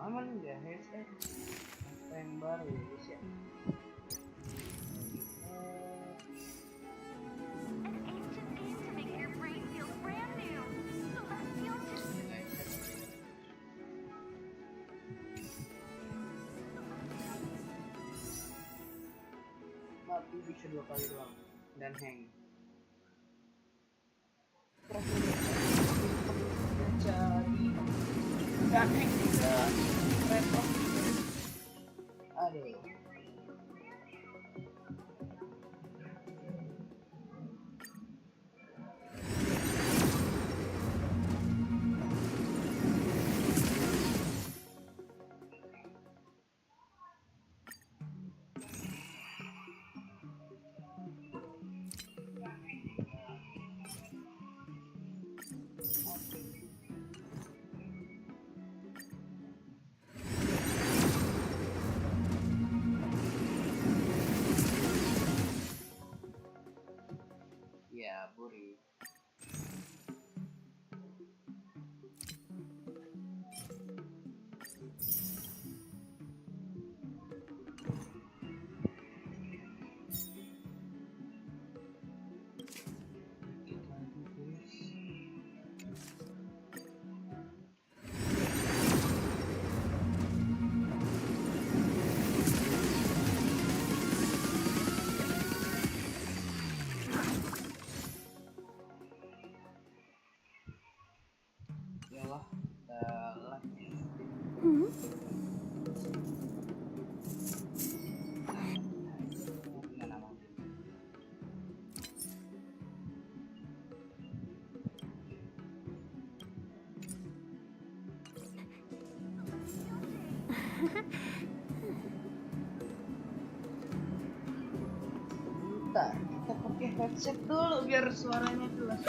aman ya HSR yang baru ya. Tapi bisa 2 kali doang dan hang. Jadi dan hang juga repot. Aduh. Bentar, kita pakai headset dulu biar suaranya jelas.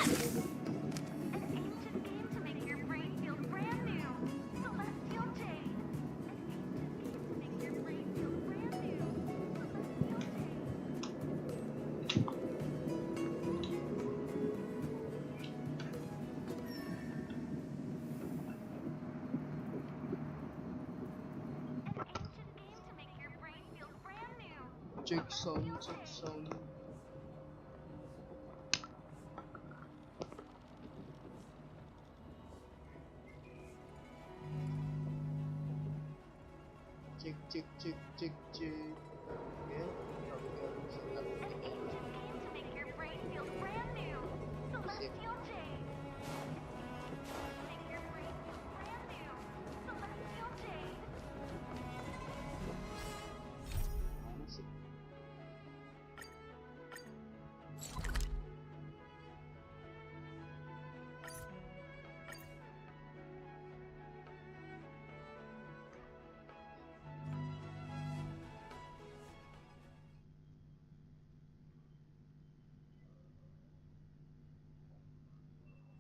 Cek sound, cek sound. Cek cek cek cek cek. Oke,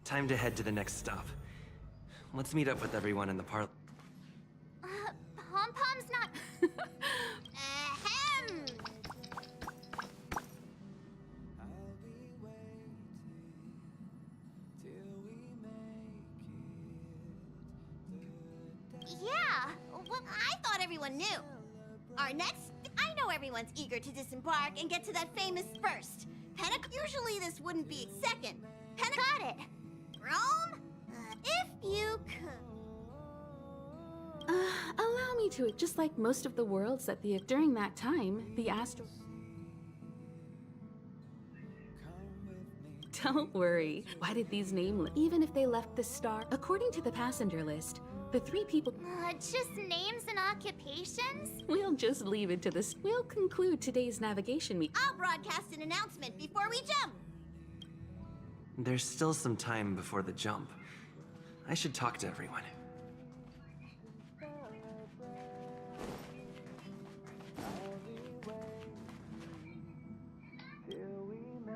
Time to head to the next stop. Let's meet up with everyone in the parlor. Pom-Pom's not... Ahem! Yeah, well, I thought everyone knew. Our next... I know everyone's eager to disembark and get to that famous first. Usually this wouldn't be second. Got it. Rome? If you could... Allow me to, just like most of the worlds at the... During that time, the astro... Don't worry. Why did these names... Even if they left the star... According to the passenger list, the 3 people... just names and occupations? We'll just leave it to this. We'll conclude today's navigation meet. I'll broadcast an announcement before we jump. There's still some time before the jump. I should talk to everyone.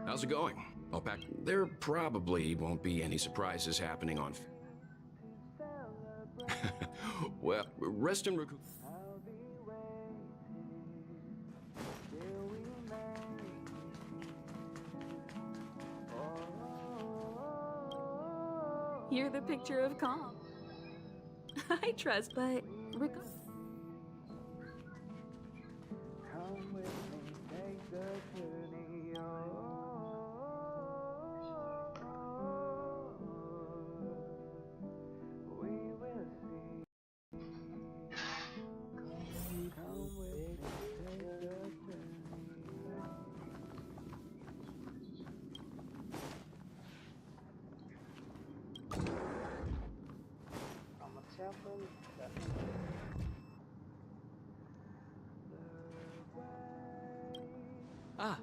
How's it going? All packed? There probably won't be any surprises happening on... Well, rest and recoup. You're the picture of calm. I trust, but... come with me, take the journey. We will see. Come with me, take the journey. Sama siapa nih? Ah.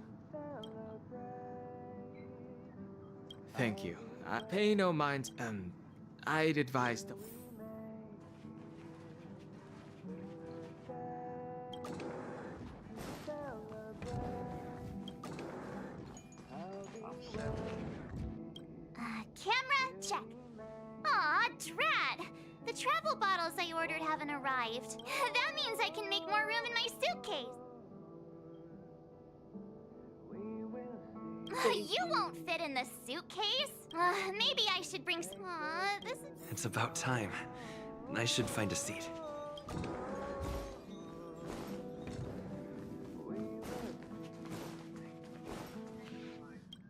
Thank you. Pay no mind. I'd advise the... Camera check. Aw, Drat. The travel bottles I ordered haven't arrived. That means I can make more room in my suitcase. You won't fit in the suitcase. Maybe I should bring some... this is... It's about time. I should find a seat.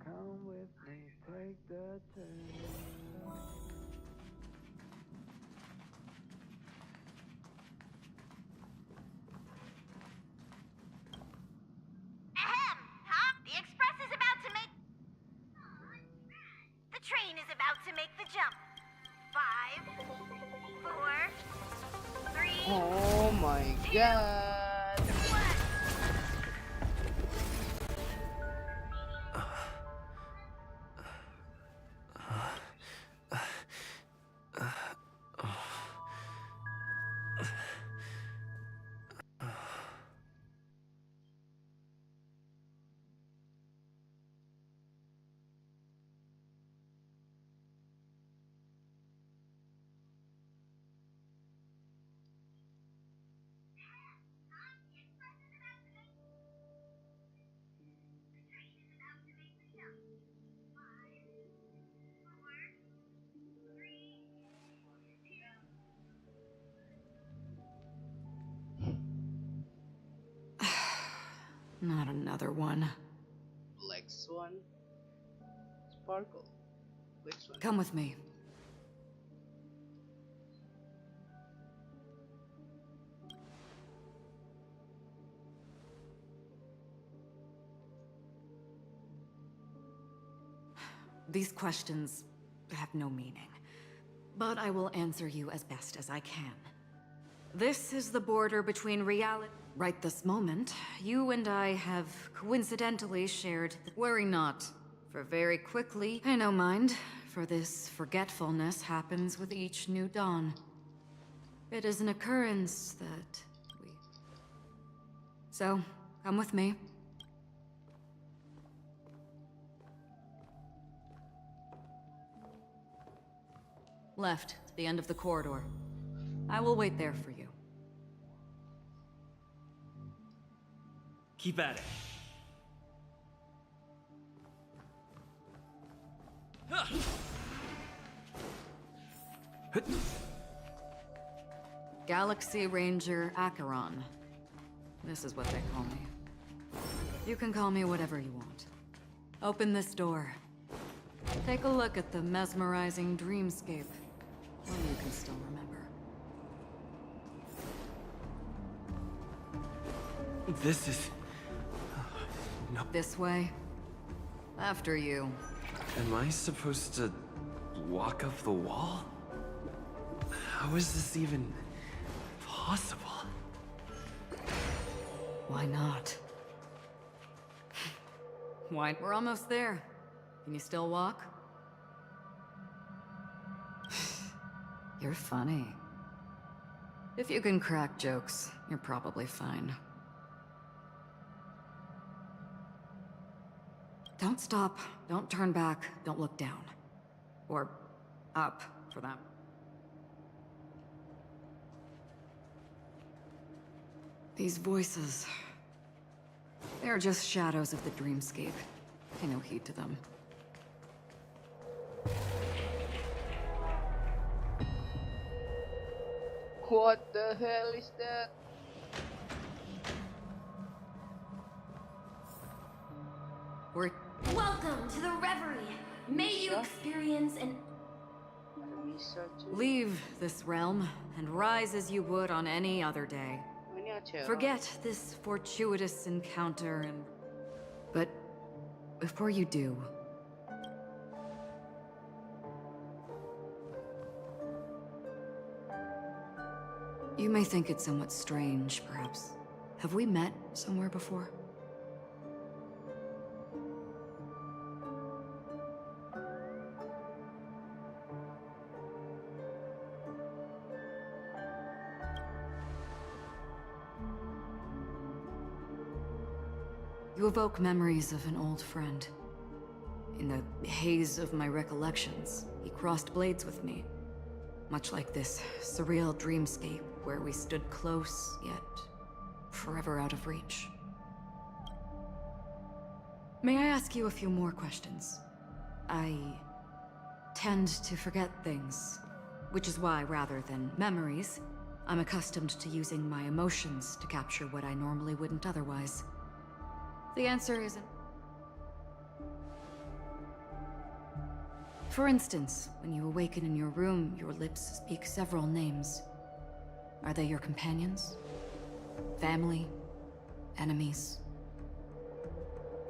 Come with me, take the journey. Ahem! Huh? The express is about to make... The train is about to make the jump. 5, 4, 3... Oh my god. Not another one. Black Swan. Sparkle. Black Swan. Come with me. These questions have no meaning, but I will answer you as best as I can. This is the border between reality. Right this moment, you and I have coincidentally shared worry not, for very quickly, pay no mind, for this forgetfulness happens with each new dawn. It is an occurrence that we... So, come with me. Left, the end of the corridor. I will wait there for you. Keep at it. Galaxy Ranger Acheron. This is what they call me. You can call me whatever you want. Open this door. Take a look at the mesmerizing dreamscape. One you can still remember. This is... no. This way. After you. Am I supposed to walk up the wall? How is this even possible? Why not? Why? We're almost there. Can you still walk? You're funny. If you can crack jokes, you're probably fine. Don't stop. Don't turn back. Don't look down. Or up, for that. These voices... they're just shadows of the dreamscape. Pay no heed to them. What the hell is that? We're... Welcome to the reverie. May you experience an Leave this realm, and rise as you would on any other day. Forget this fortuitous encounter and... But before you do... You may think it somewhat strange, perhaps. Have we met somewhere before? You evoke memories of an old friend. In the haze of my recollections, he crossed blades with me. Much like this surreal dreamscape where we stood close, yet forever out of reach. May I ask you a few more questions? I tend to forget things, which is why, rather than memories, I'm accustomed to using my emotions to capture what I normally wouldn't otherwise. The answer isn't. For instance, when you awaken in your room, your lips speak several names. Are they your companions? Family? Enemies?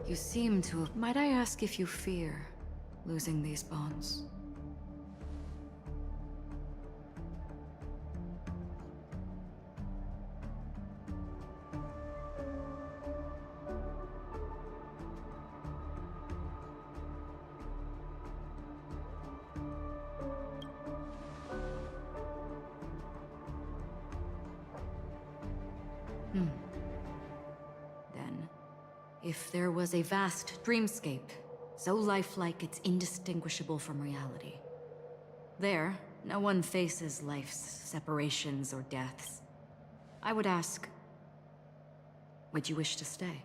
You seem to have... Might I ask if you fear losing these bonds? Then, if there was a vast dreamscape, so lifelike it's indistinguishable from reality. There, no one faces life's separations or deaths. I would ask, would you wish to stay?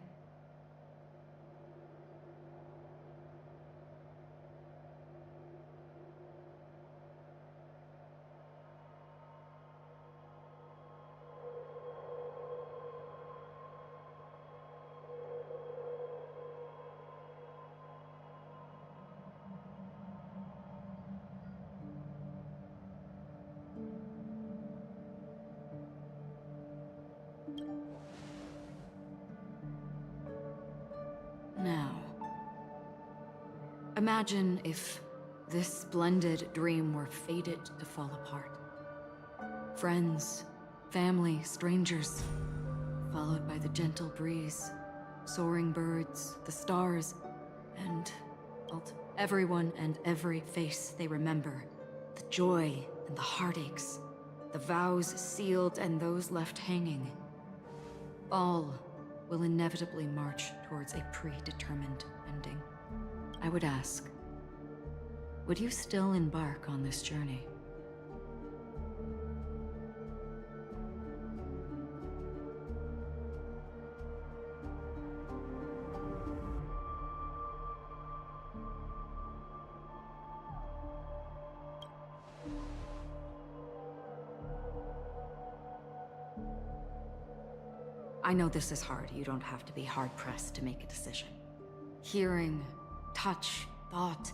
Imagine if this splendid dream were fated to fall apart. Friends, family, strangers, followed by the gentle breeze, soaring birds, the stars, and everyone and every face they remember. The joy and the heartaches, the vows sealed and those left hanging. All will inevitably march towards a predetermined ending. I would ask, would you still embark on this journey? I know this is hard. You don't have to be hard-pressed to make a decision. Hearing, touch, thought.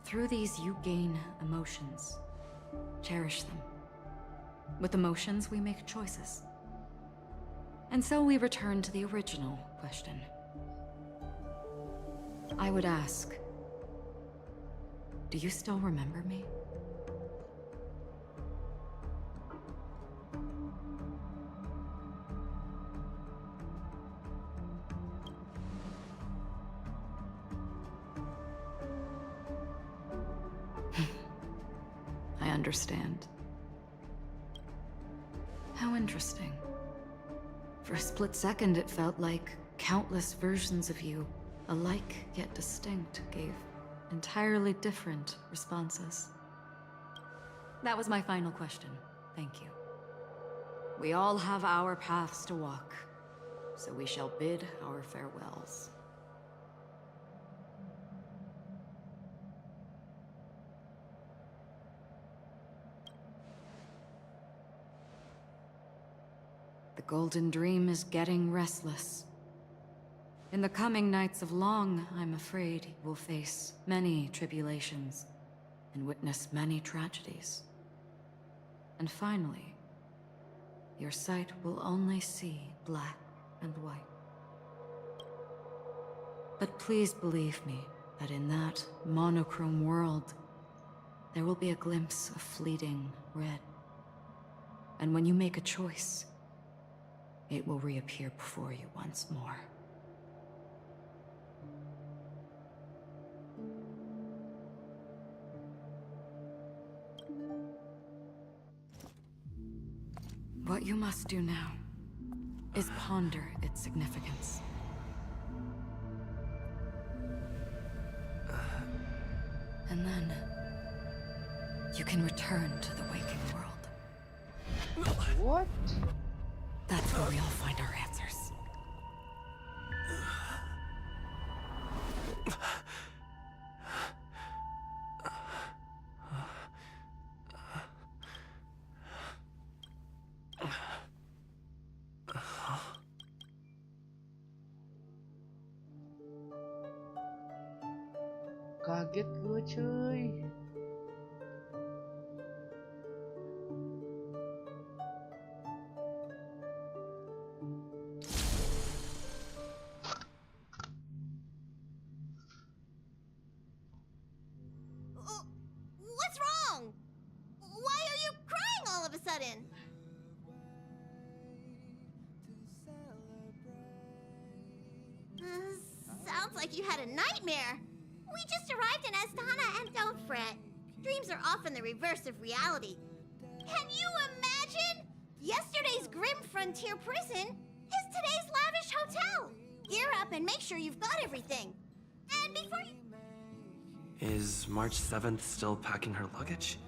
Through these, you gain emotions. Cherish them. With emotions, we make choices. And so we return to the original question. I would ask, do you still remember me? I understand. How interesting. For a split second, it felt like countless versions of you, alike yet distinct, gave entirely different responses. That was my final question. Thank you. We all have our paths to walk, so we shall bid our farewells. The Golden Dream is getting restless. In the coming nights of Long, I'm afraid you will face many tribulations and witness many tragedies. And finally, your sight will only see black and white. But please believe me that in that monochrome world, there will be a glimpse of fleeting red. And when you make a choice, it will reappear before you once more. What you must do now is ponder its significance. And then you can return to the waking world. What? That's where we all find our answers. Kaget gue cuy. What's wrong? Why are you crying all of a sudden? Sounds like you had a nightmare. We just arrived in Astana and don't fret. Dreams are often the reverse of reality. Can you imagine? Yesterday's grim frontier prison is today's lavish hotel. Gear up and make sure you've got everything. And before you... Is March 7th still packing her luggage?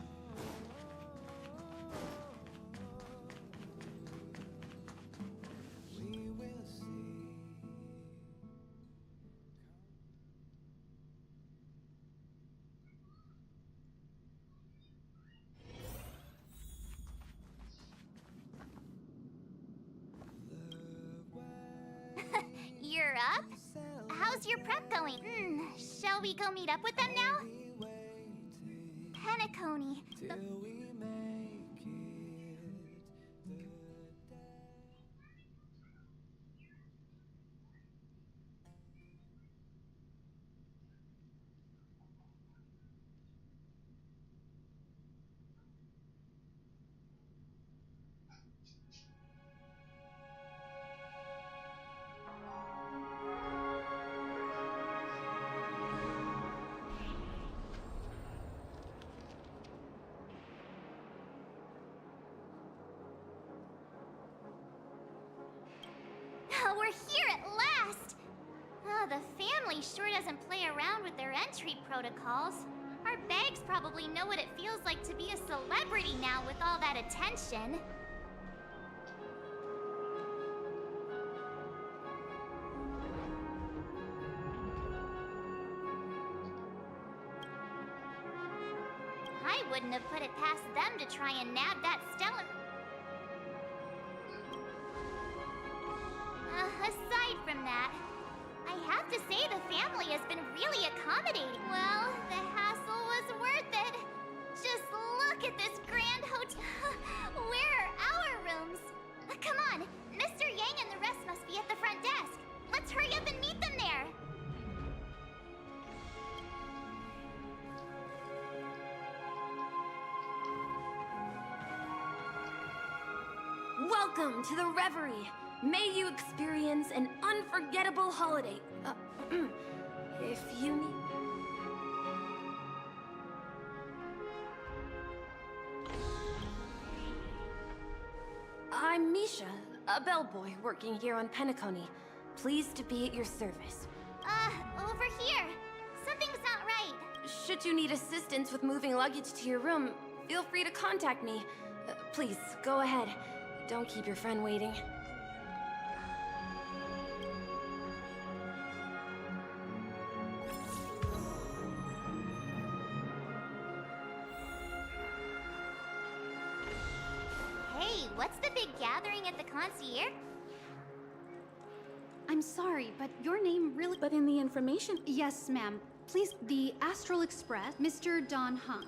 You're up? How's your prep going? Shall we go meet up with them now? Penacony. the family sure doesn't play around with their entry protocols. Our bags probably know what it feels like to be a celebrity now with all that attention. I wouldn't have put it past them to try and nab that stellar... aside from that, I have to say the family has been really accommodating. Well, the hassle was worth it. Just look at this grand hotel. Where are our rooms? Come on, Mr. Yang and the rest must be at the front desk. Let's hurry up and meet them there. Welcome to the Reverie. May you experience an unforgettable holiday. If you need... I'm Misha, a bellboy working here on Penacony. Pleased to be at your service. Over here. Something's not right. Should you need assistance with moving luggage to your room, feel free to contact me. Please, go ahead. Don't keep your friend waiting. Hey, what's the big gathering at the concierge? I'm sorry, but your name really... But in the information... Yes, ma'am. Please, the Astral Express, Mr. Don Hung.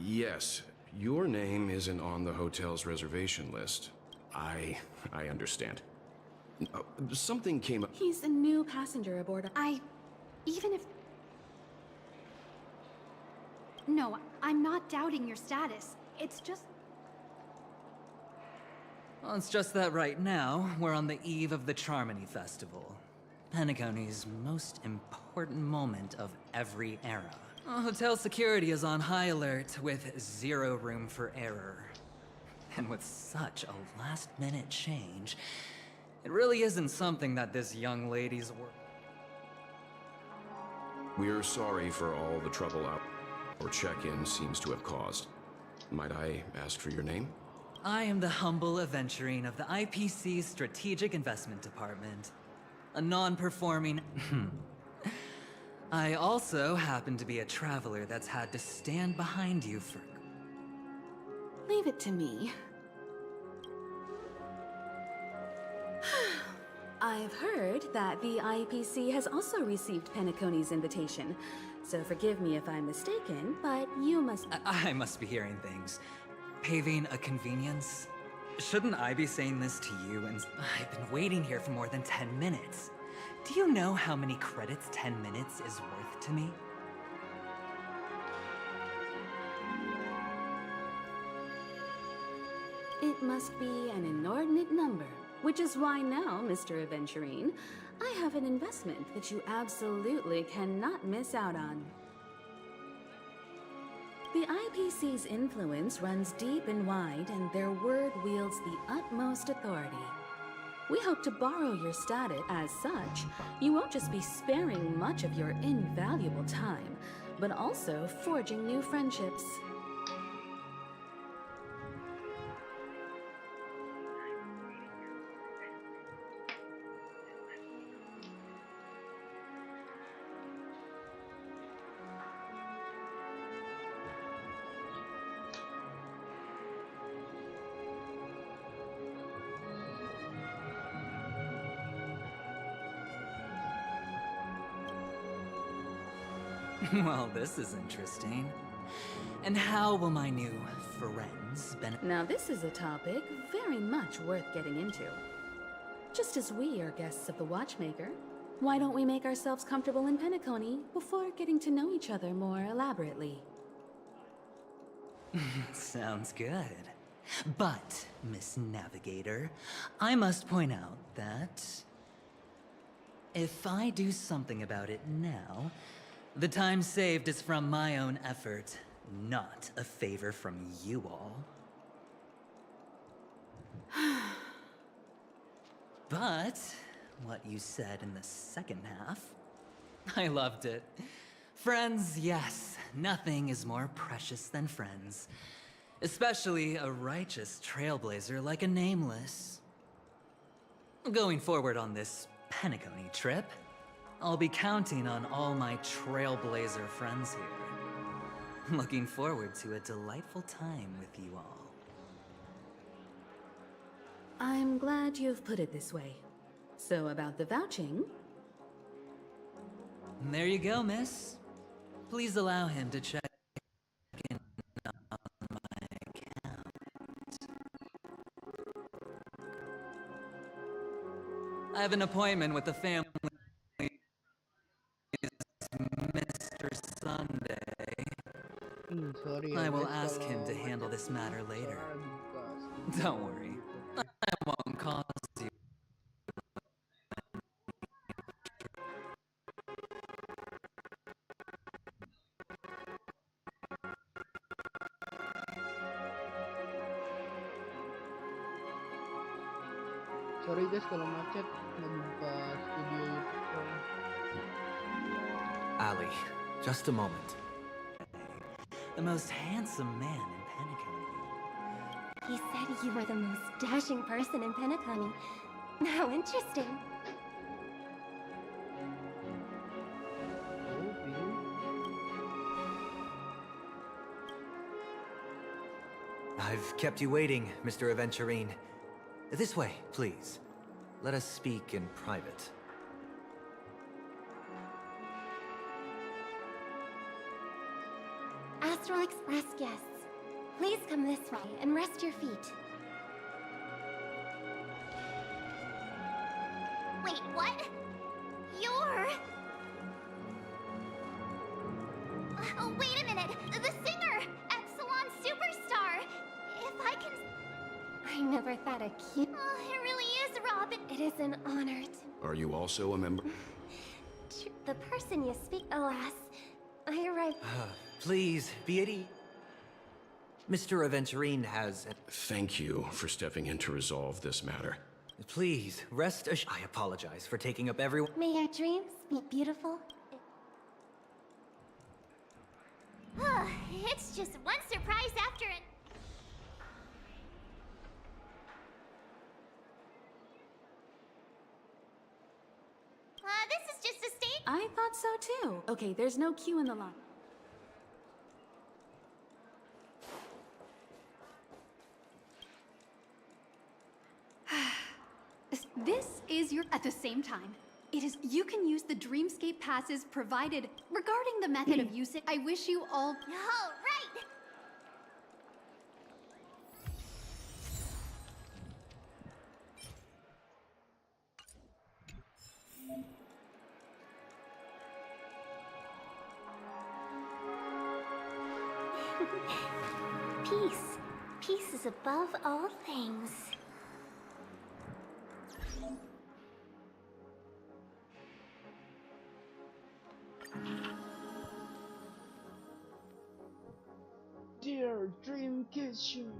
Yes. Your name isn't on the hotel's reservation list. I understand. Something came up... He's a new passenger aboard. Even if... No, I'm not doubting your status. It's just... Well, it's just that right now, we're on the eve of the Charmony Festival. Penacony's most important moment of every era. Hotel security is on high alert with zero room for error. And with such a last-minute change, it really isn't something that this young lady's work. We're sorry for all the trouble our check-in seems to have caused. Might I ask for your name? I am the humble aventurine of the IPC's Strategic Investment Department. A non-performing... I also happen to be a traveler that's had to stand behind you for... Leave it to me. I've heard that the IPC has also received Penacony's invitation. So forgive me if I'm mistaken, but you must... I must be hearing things. Paving a convenience? Shouldn't I be saying this to you? And I've been waiting here for more than 10 minutes. Do you know how many credits 10 minutes is worth to me? It must be an inordinate number, which is why now, Mr. Aventurine, I have an investment that you absolutely cannot miss out on. The IPC's influence runs deep and wide, and their word wields the utmost authority. We hope to borrow your status. As such, you won't just be sparing much of your invaluable time, but also forging new friendships. Well, this is interesting. And how will my new friends benefit? Now this is a topic very much worth getting into. Just as we are guests of the Watchmaker, why don't we make ourselves comfortable in Penacony before getting to know each other more elaborately? Sounds good. But, Miss Navigator, I must point out that... if I do something about it now, the time saved is from my own effort, not a favor from you all. But what you said in the second half, I loved it. Friends, yes, nothing is more precious than friends. Especially a righteous trailblazer like a Nameless. Going forward on this Penacony trip, I'll be counting on all my trailblazer friends here. Looking forward to a delightful time with you all. I'm glad you've put it this way. So about the vouching... There you go, miss. Please allow him to check in on my account. I have an appointment with the family, Mr. Sunday. Sorry I ya will guys ask him to kalau handle this matter later. suara Don't worry, I won't cause you. Sorry guys kalau macet ngebuka studio YouTube saya. Ali, just a moment. The most handsome man in Penacony. He said you were the most dashing person in Penacony. How interesting. Oh, bingung. I've kept you waiting, Mr. Aventurine. This way, please. Let us speak in private. Astral Express guests, please come this way and rest your feet. Wait, what? You're... Oh, wait a minute! The singer! Epsilon Superstar! If I can... I never thought a cute... Oh, it really is, Robin. It is an honor to... Are you also a member? The person you speak... Alas, I arrived... Please, be at ease. Mr. Aventurine has... Thank you for stepping in to resolve this matter. Please, rest assured. I apologize for taking up every... May your dreams be beautiful. It's just one surprise after it. This is just a stage. I thought so too. Okay, there's no queue in the line. This is your... At the same time, it is... You can use the Dreamscape passes provided. Regarding the method of usage, I wish you all... Oh, right! Peace. Peace is above all things. Dear Dream Kitchen.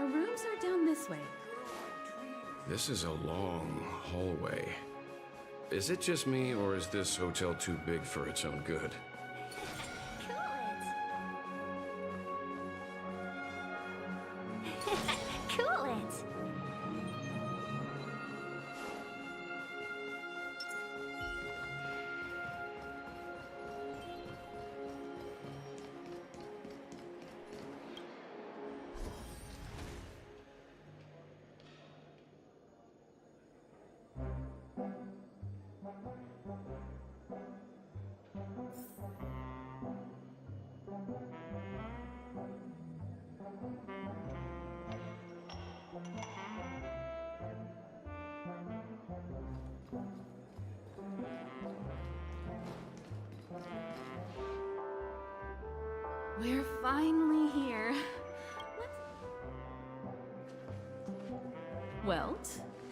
rooms are down this way. This is a long hallway. Is it just me, or is this hotel too big for its own good? Cool it. We're finally here. Well,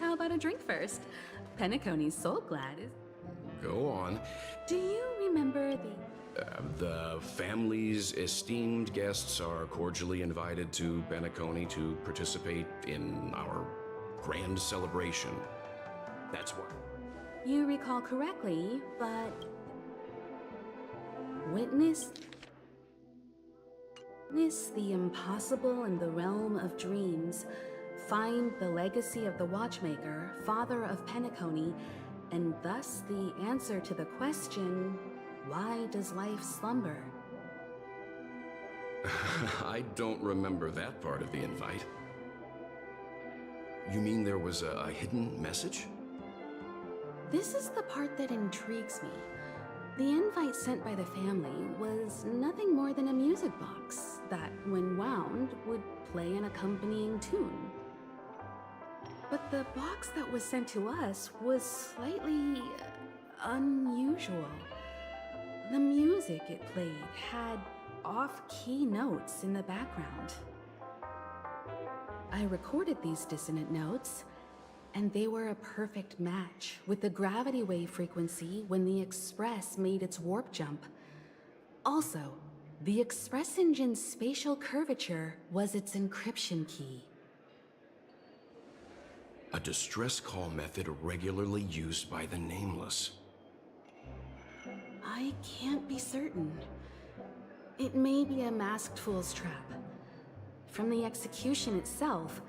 how about a drink first? Penacony's so glad is... Go on. Do you remember the... The family's esteemed guests are cordially invited to Benaconi to participate in our grand celebration. That's what. You recall correctly, but... Witness the impossible in the realm of dreams. Find the legacy of the Watchmaker, father of Penacony, and thus the answer to the question, why does life slumber? I don't remember that part of the invite. You mean there was a hidden message? This is the part that intrigues me. The invite sent by the family was nothing more than a music box that, when wound, would play an accompanying tune. But the box that was sent to us was slightly unusual. The music it played had off-key notes in the background. I recorded these dissonant notes, and they were a perfect match with the gravity wave frequency when the Express made its warp jump. Also, the Express engine's spatial curvature was its encryption key. A distress call method regularly used by the Nameless. I can't be certain. It may be a masked fool's trap. From the execution itself,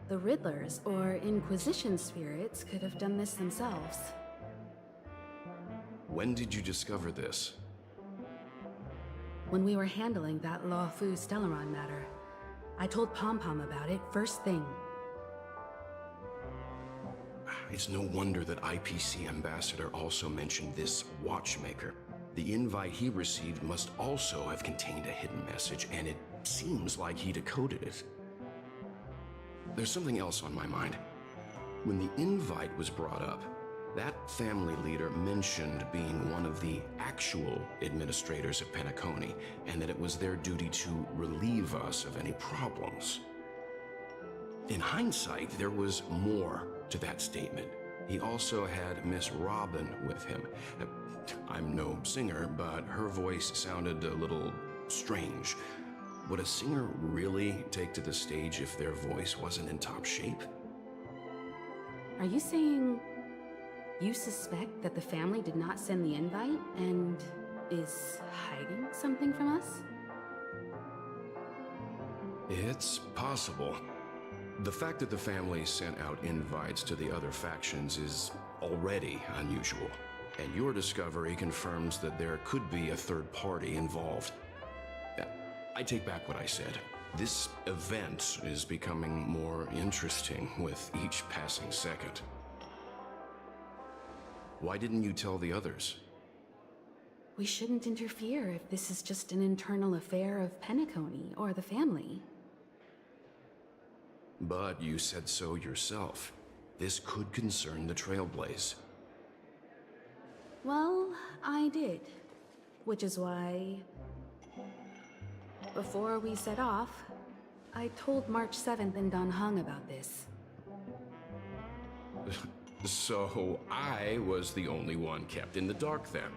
the Riddlers or Inquisition spirits could have done this themselves. When did you discover this? When we were handling that Law Fu Stellaron matter, I told Pom Pom about it first thing. It's no wonder that IPC Ambassador also mentioned this Watchmaker. The invite he received must also have contained a hidden message, and it seems like he decoded it. There's something else on my mind. When the invite was brought up, that family leader mentioned being one of the actual administrators of Penacony, and that it was their duty to relieve us of any problems. In hindsight, there was more to that statement. He also had Miss Robin with him. I'm no singer, but her voice sounded a little strange. Would a singer really take to the stage if their voice wasn't in top shape? Are you saying you suspect that the family did not send the invite and is hiding something from us? It's possible. The fact that the family sent out invites to the other factions is already unusual, and your discovery confirms that there could be a third party involved. I take back what I said. This event is becoming more interesting with each passing second. Why didn't you tell the others? We shouldn't interfere if this is just an internal affair of Penacony or the family. But you said so yourself. This could concern the Trailblaze. Well, I did. Which is why... before we set off, I told March 7th and Don Hung about this. So I was the only one kept in the dark then.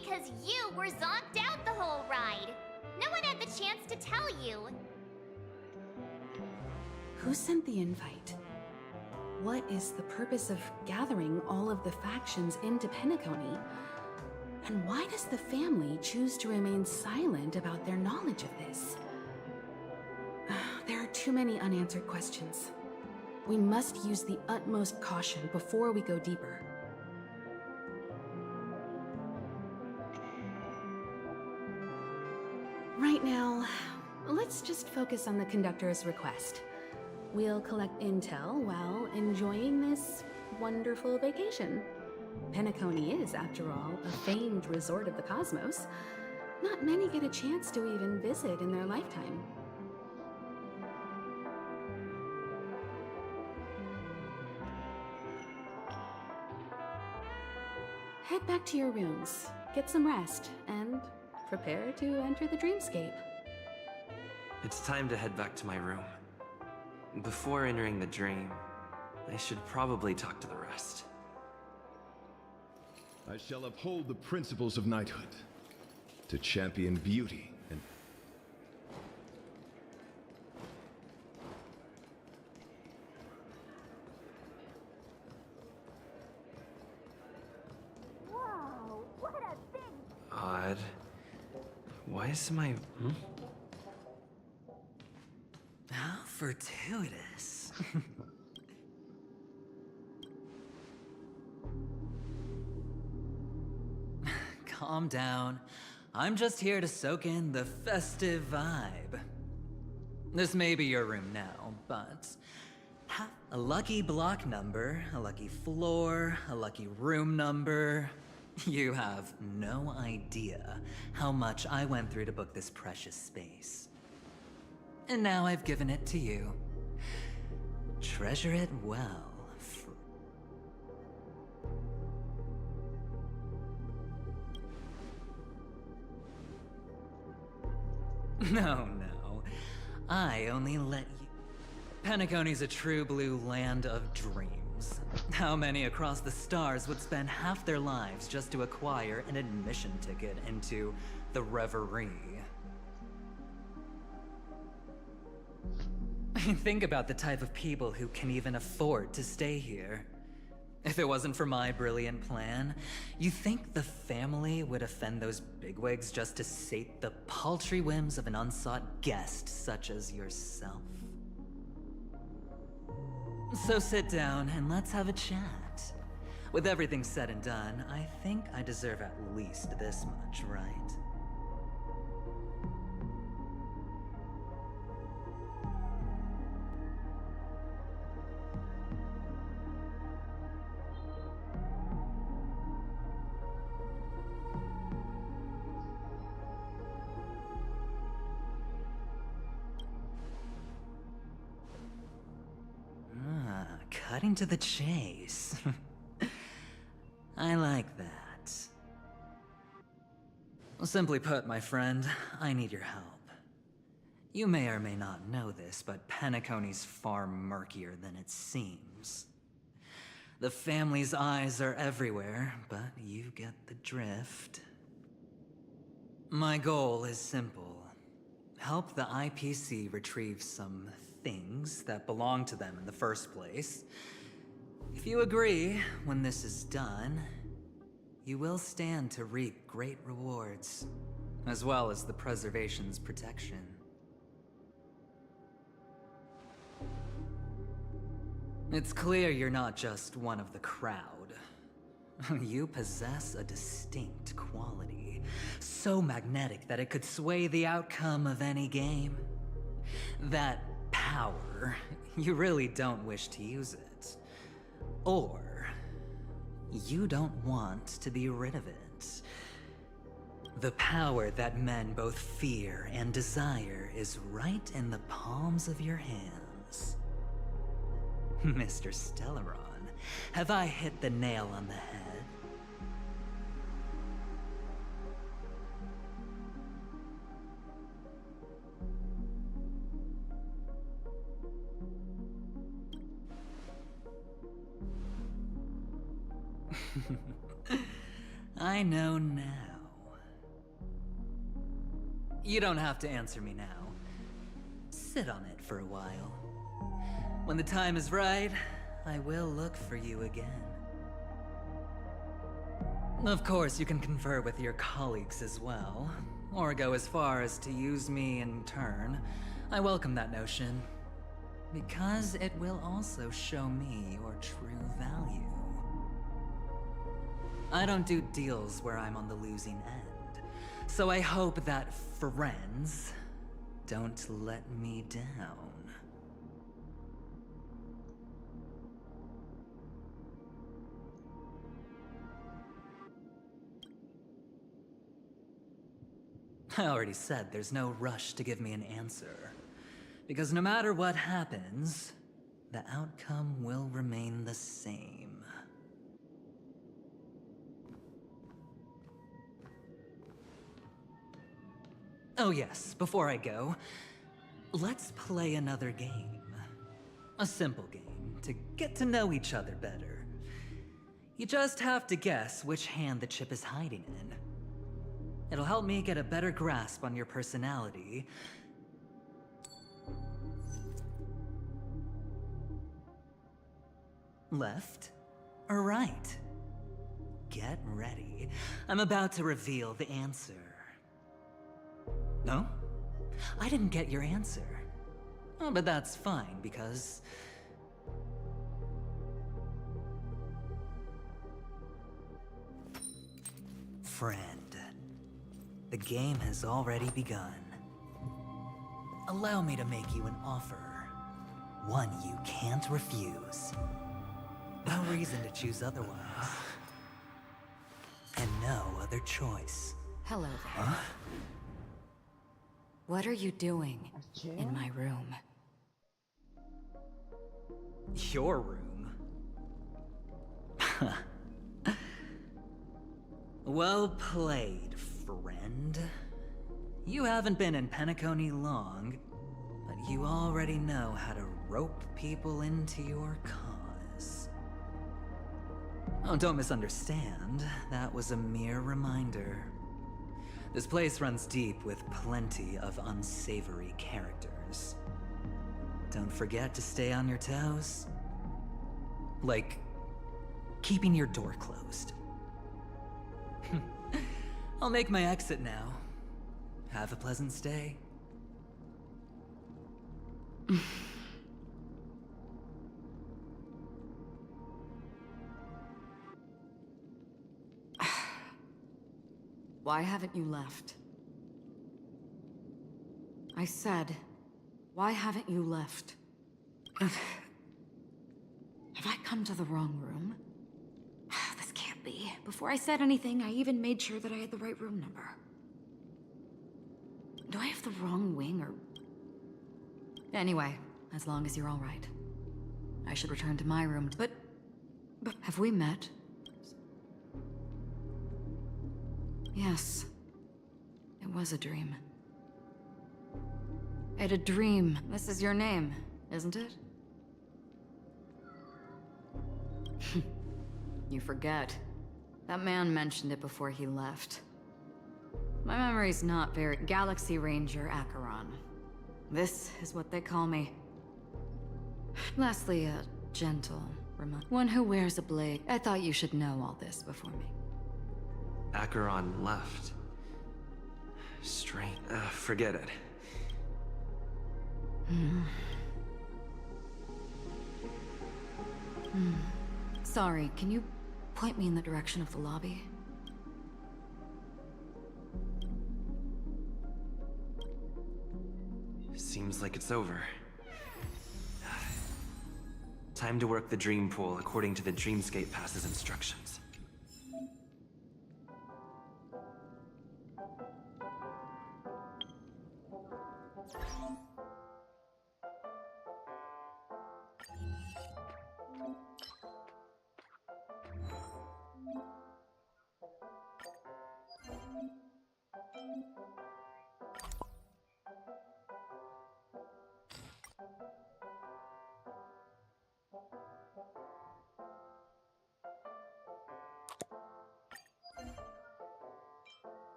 because you were zonked out the whole ride. No one had the chance to tell you. Who sent the invite? What is the purpose of gathering all of the factions into Penacony? And why does the family choose to remain silent about their knowledge of this? There are too many unanswered questions. We must use the utmost caution before we go deeper. Right now, let's just focus on the conductor's request. We'll collect intel while enjoying this wonderful vacation. Penacony is, after all, a famed resort of the cosmos. Not many get a chance to even visit in their lifetime. Head back to your rooms, get some rest, and prepare to enter the dreamscape. It's time to head back to my room. Before entering the dream, I should probably talk to the rest. I shall uphold the principles of knighthood, to champion beauty and... Whoa, what a thing! Odd. Why is my... How fortuitous. Calm down. I'm just here to soak in the festive vibe. This may be your room now, but a lucky block number, a lucky floor, a lucky room number. You have no idea how much I went through to book this precious space. And now I've given it to you. Treasure it well. No. I only let you... Penacony's a true blue land of dreams. How many across the stars would spend half their lives just to acquire an admission ticket into the reverie? Think about the type of people who can even afford to stay here. If it wasn't for my brilliant plan, you think the family would offend those bigwigs just to sate the paltry whims of an unsought guest such as yourself? So sit down and let's have a chat. With everything said and done, I think I deserve at least this much, right? Cutting to the chase. I like that. Well, simply put, my friend, I need your help. You may or may not know this, but Penacony's far murkier than it seems. The family's eyes are everywhere, but you get the drift. My goal is simple. Help the IPC retrieve some things that belong to them in the first place. If you agree, when this is done, you will stand to reap great rewards, as well as the preservation's protection. It's clear you're not just one of the crowd. You possess a distinct quality, so magnetic that it could sway the outcome of any game. That power, you really don't wish to use it. Or, you don't want to be rid of it. The power that men both fear and desire is right in the palms of your hands. Mr. Stellaron, have I hit the nail on the head? I know now. You don't have to answer me now. Sit on it for a while. When the time is right, I will look for you again. Of course, you can confer with your colleagues as well, or go as far as to use me in turn. I welcome that notion, because it will also show me your true value. I don't do deals where I'm on the losing end, so I hope that friends don't let me down. I already said there's no rush to give me an answer. Because no matter what happens, the outcome will remain the same. Oh yes, before I go, let's play another game. A simple game to get to know each other better. You just have to guess which hand the chip is hiding in. It'll help me get a better grasp on your personality. Left or right? Get ready. I'm about to reveal the answer. No? I didn't get your answer. Oh, but that's fine, because... Friend. The game has already begun. Allow me to make you an offer. One you can't refuse. No reason to choose otherwise. And no other choice. Hello there. Huh? What are you doing in my room? Your room? Well played, friend. You haven't been in Penacony long, but you already know how to rope people into your cause. Oh, don't misunderstand. That was a mere reminder. This place runs deep with plenty of unsavory characters. Don't forget to stay on your toes. Like, keeping your door closed. I'll make my exit now. Have a pleasant stay. Why haven't you left? I said, why haven't you left? Have I come to the wrong room? This can't be. Before I said anything, I even made sure that I had the right room number. Do I have the wrong wing, or... Anyway, as long as you're all right. I should return to my room, but have we met? Yes. It was a dream. I had a dream. This is your name, isn't it? You forget. That man mentioned it before he left. My memory's not very... Galaxy Ranger Acheron. This is what they call me. Lastly, a gentle one who wears a blade. I thought you should know all this before me. Acheron left. Strange. Forget it. Sorry, can you point me in the direction of the lobby? Seems like it's over. Time to work the dream pool according to the Dreamscape Pass's instructions.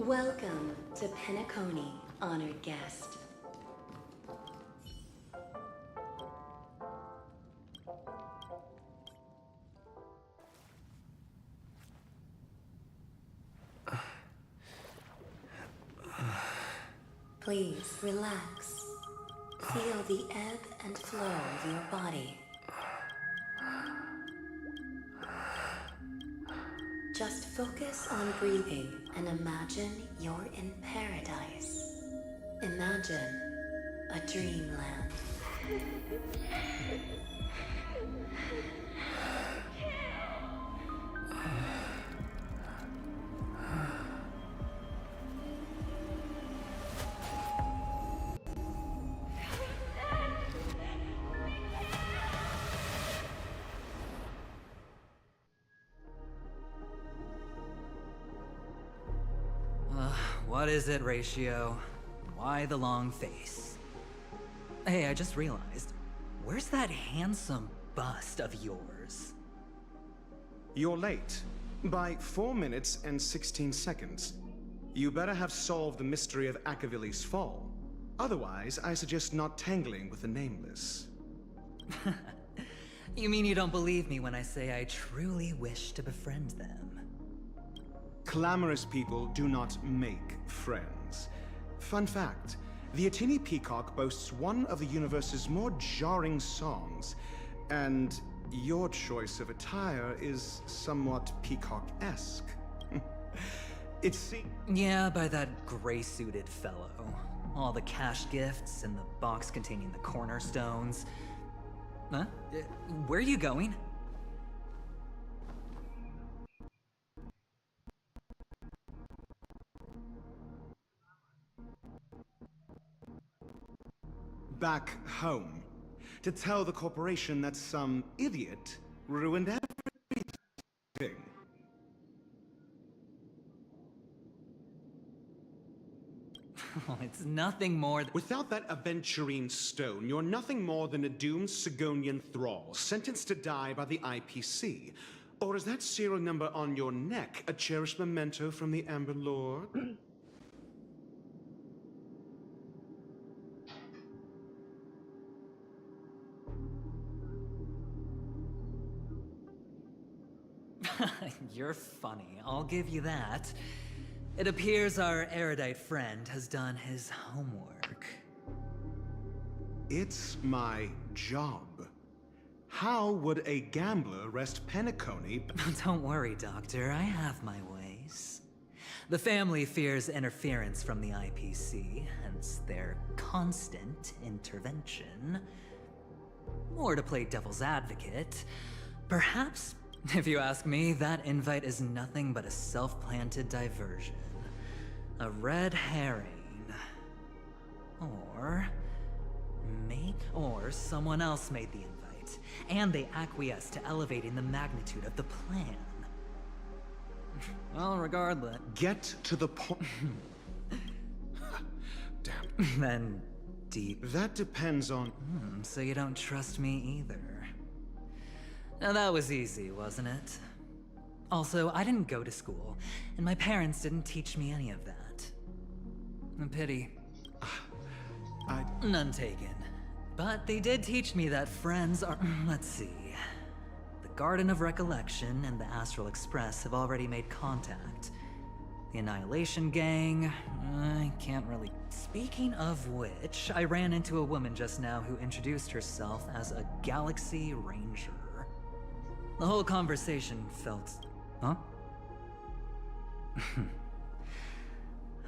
Welcome to Penacony, honored guest. Please relax. Feel the ebb and flow of your body. Just focus on breathing and imagine you're in paradise. Imagine a dreamland. What is it, Ratio? Why the long face? Hey, I just realized, where's that handsome bust of yours? You're late. By 4 minutes and 16 seconds. You better have solved the mystery of Akavili's fall. Otherwise, I suggest not tangling with the Nameless. You mean you don't believe me when I say I truly wish to befriend them? Clamorous people do not make friends. Fun fact, the Atini Peacock boasts one of the universe's more jarring songs, and your choice of attire is somewhat peacock-esque. Yeah, by that gray-suited fellow. All the cash gifts and the box containing the cornerstones. Huh? Where are you going? Back home. To tell the corporation that some idiot ruined everything. It's nothing more than— Without that aventurine stone, you're nothing more than a doomed Sigonian thrall, sentenced to die by the IPC. Or is that serial number on your neck a cherished memento from the Amber Lord? You're funny, I'll give you that. It appears our erudite friend has done his homework. It's my job. How would a gambler wrest Penacony? Don't worry, Doctor, I have my ways. The family fears interference from the IPC, hence their constant intervention. Or to play devil's advocate, perhaps, if you ask me, that invite is nothing but a self-planted diversion. A red herring. Or someone else made the invite, and they acquiesced to elevating the magnitude of the plan. Well, regardless... Get to the point. Damn. Then, deep... That depends on... So you don't trust me either. Now that was easy, wasn't it? Also, I didn't go to school, and my parents didn't teach me any of that. A pity. None taken. But they did teach me that friends are... Let's see. The Garden of Recollection and the Astral Express have already made contact. The Annihilation Gang... I can't really... Speaking of which, I ran into a woman just now who introduced herself as a Galaxy Ranger. The whole conversation felt... Huh?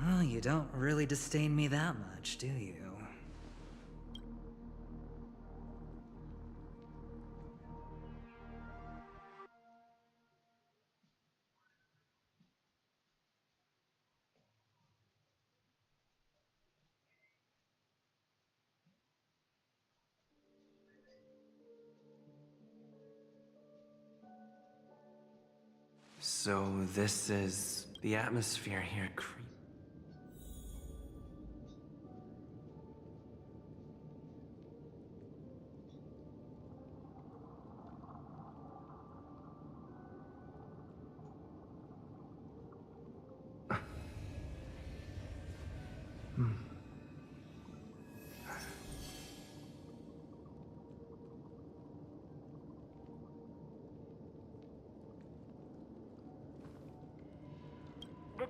Well, you don't really disdain me that much, do you? So this is the atmosphere here.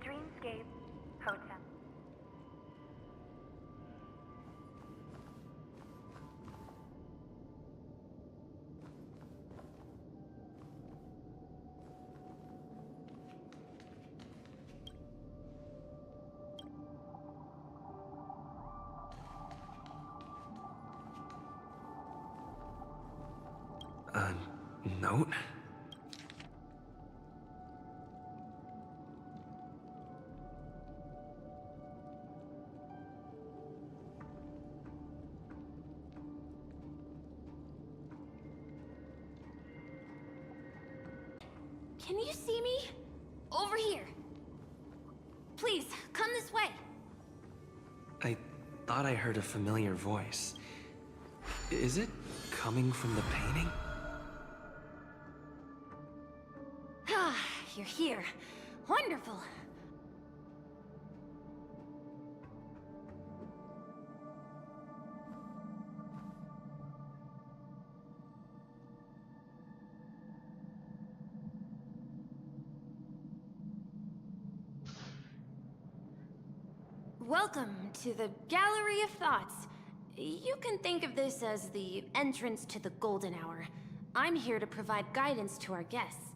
Dreamscape Hotel. A note? Can you see me? Over here. Please, come this way. I thought I heard a familiar voice. Is it coming from the painting? Ah, you're here. Wonderful. Welcome to the Gallery of Thoughts. You can think of this as the entrance to the Golden Hour. I'm here to provide guidance to our guests.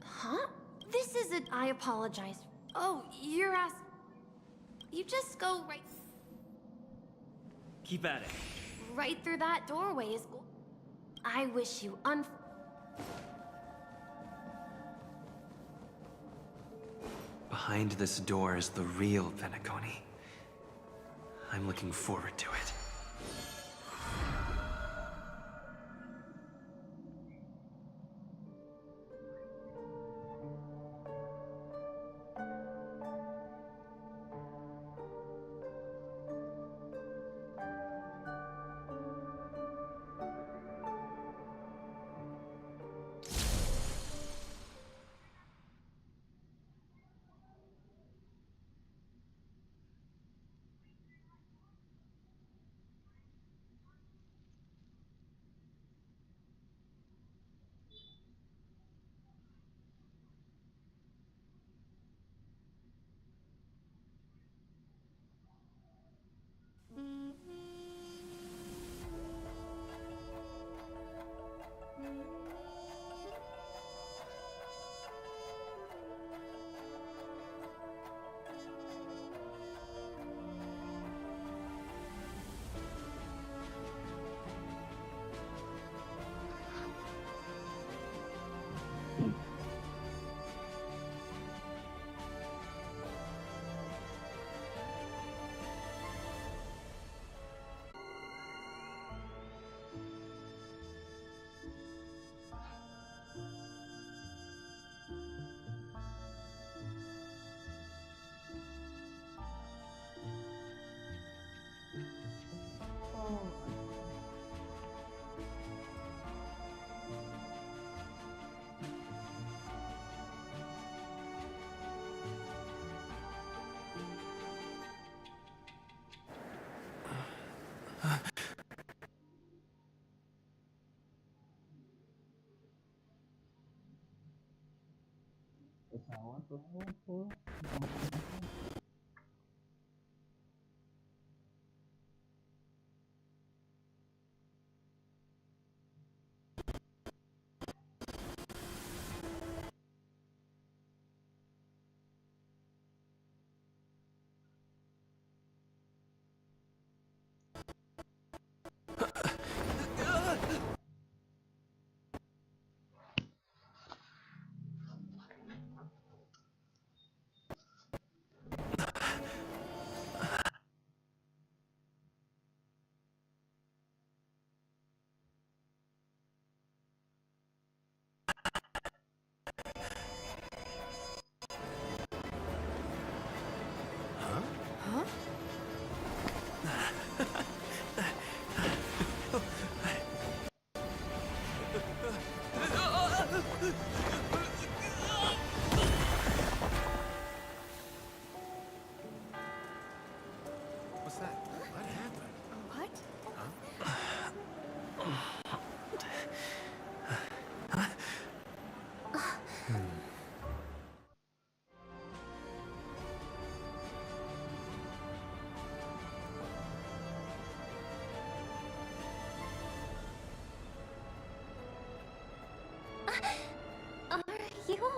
Huh? This is a... I apologize. Oh, you're asked... You just go right... Keep at it. Right through that doorway is... I wish you Behind this door is the real Penacony. I'm looking forward to it.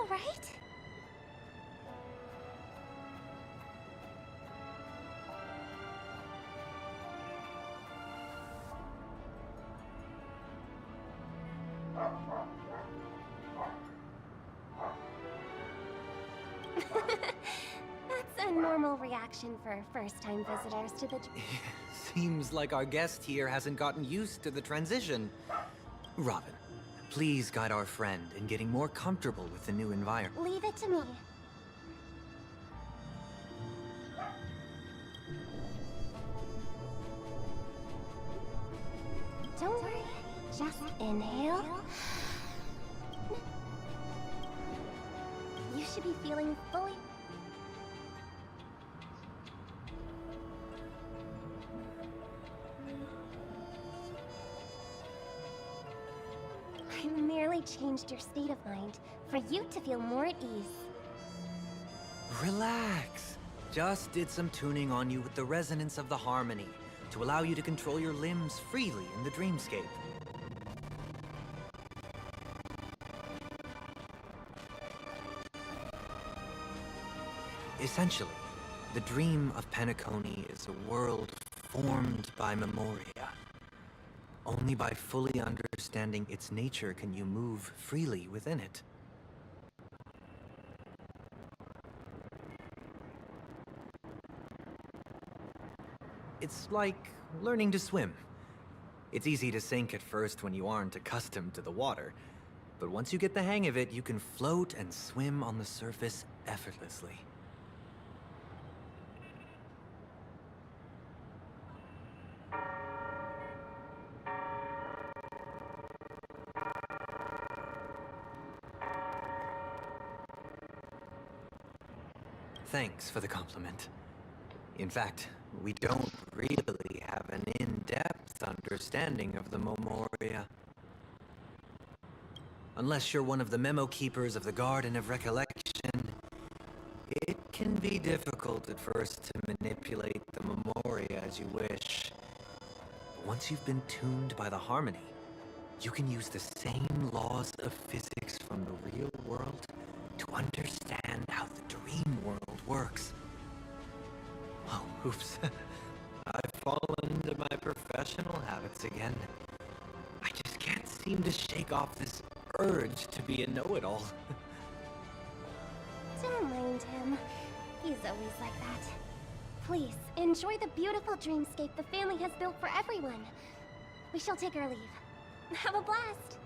all right? That's a normal reaction for first-time visitors to the... Seems like our guest here hasn't gotten used to the transition. Robin, please guide our friend in getting more comfortable with the new environment. Leave it to me. Don't worry. Just inhale. You should be feeling fully... I merely changed your state of mind for you to feel more at ease. Relax. Just did some tuning on you with the resonance of the harmony to allow you to control your limbs freely in the dreamscape. Essentially, the dream of Penacony is a world formed by memoria. Only by fully understanding its nature can you move freely within it. It's like learning to swim. It's easy to sink at first when you aren't accustomed to the water, but once you get the hang of it, you can float and swim on the surface effortlessly. Thanks for the compliment. In fact, we don't really have an in-depth understanding of the memoria. Unless you're one of the memo keepers of the Garden of Recollection, it can be difficult at first to manipulate the memoria as you wish. But once you've been tuned by the harmony, you can use the same laws of physics from the real world to understand how the dream world works. Oh, oops. I've fallen into my professional habits again. I just can't seem to shake off this urge to be a know-it-all. Don't mind him. He's always like that. Please, enjoy the beautiful dreamscape the family has built for everyone. We shall take our leave. Have a blast!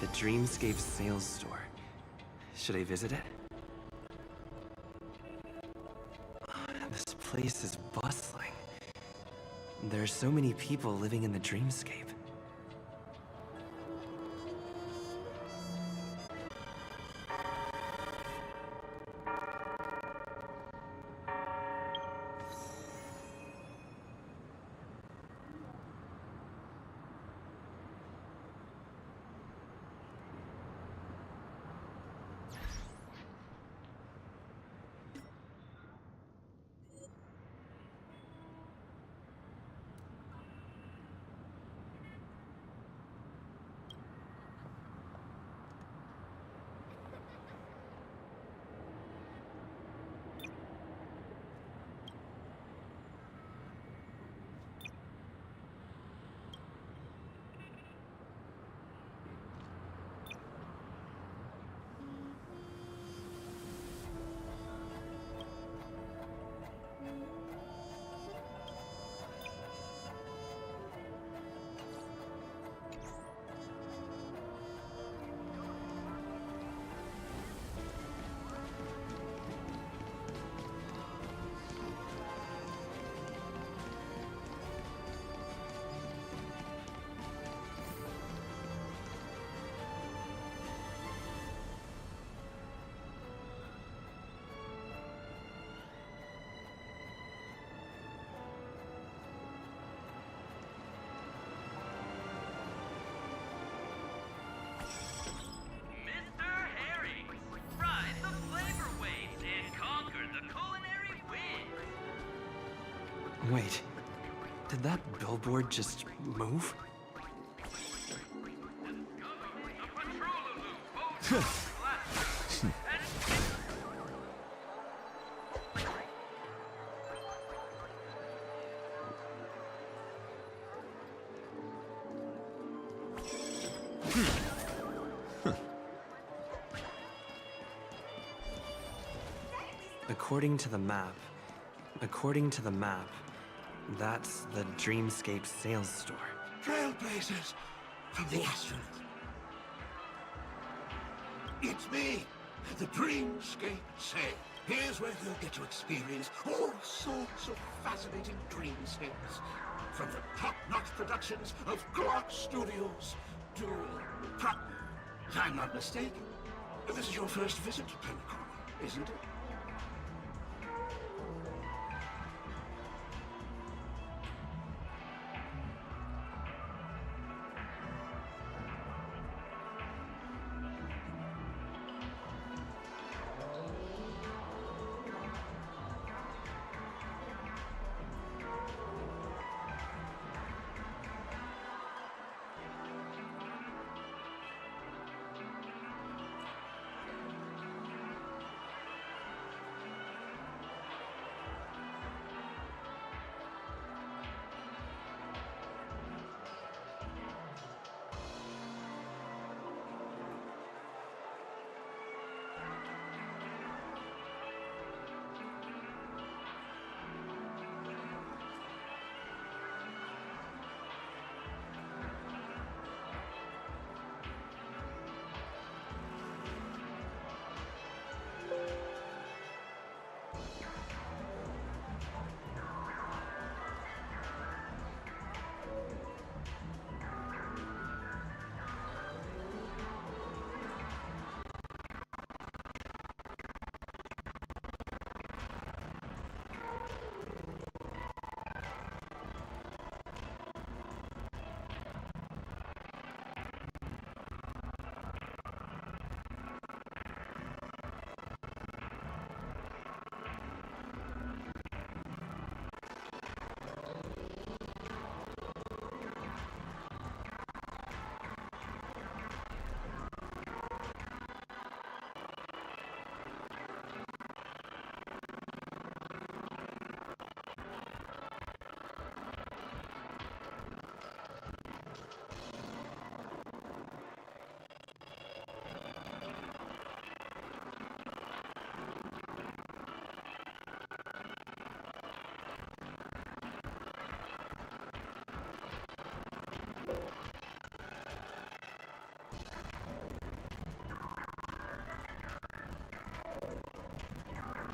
The Dreamscape sales store. Should I visit it? This place is bustling. There are so many people living in the Dreamscape. Wait, did that billboard just move? According to the map, that's the Dreamscape sales store. Trailblazers from the astronauts. It's me, the Dreamscape Sale. Here's where you'll get to experience all sorts of fascinating dreamscapes. From the top-notch productions of Glock Studios to... If I'm not mistaken, this is your first visit to Penacon, isn't it?